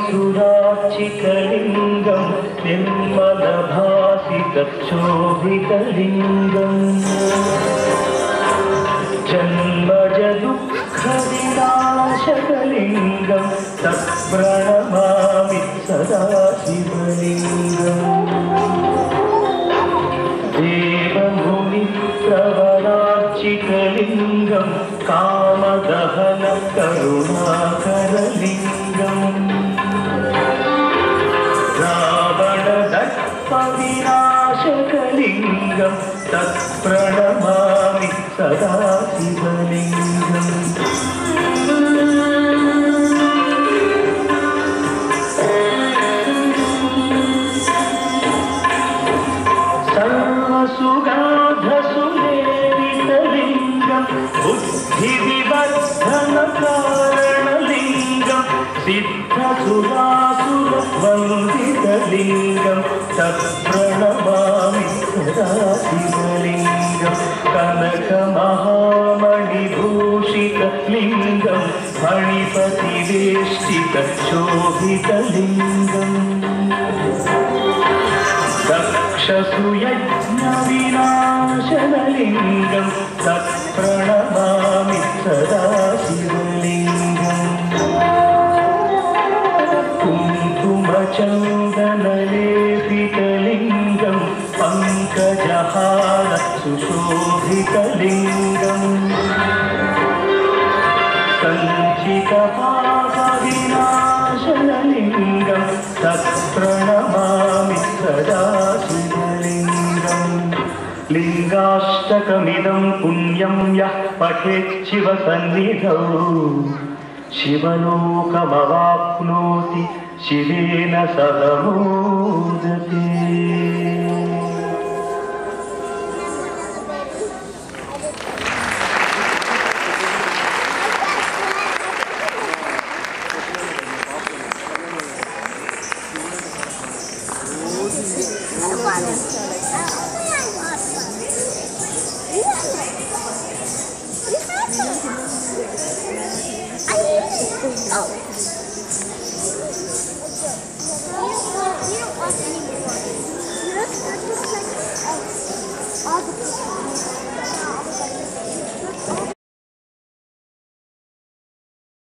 सुरार्चितलिङ्गं निर्मलभासितशोभितलिङ्गं जन्मजदुःखविनाशकलिङ्गं तत्प्रणमामि सदा शिवलिङ्गम् देवमुनिप्रवरार्चितलिङ्गं कामदहनकरुणाकरलिङ्गम् रावणदर्पविनाशकलिङ्गं तत्प्रणमामि सदा शिवलिङ्गम् सर्वसुगाधसुलेलितलिङ्गं बुद्धिविवर्धनकारणलिङ्गं सिद्धसुरासुरवन्दितलिङ्गं तत्प्रणमामि सदा शिवलिङ्गं कनकमहामणिभूषितलिङ्गं फणिपतिवेष्टितशोभितलिङ्गम् दक्षसुयज्ञविनाशनलिङ्गं तत्प्रणमामि सदा शिवलिङ्गम् कुङ्कुमचन्दनलेपितलिङ्गं पङ्कजहार सुशोभितलिङ्गम् सञ्चितपापविनाशनलिङ्गं तत्प्रणमामि सदा शिवलिङ्गम् लिङ्गाष्टकमिदं पुण्यं यः पठेत् शिवसन्निधौ शिवलोकमवाप्नोति शिवेन सह मोदते। All the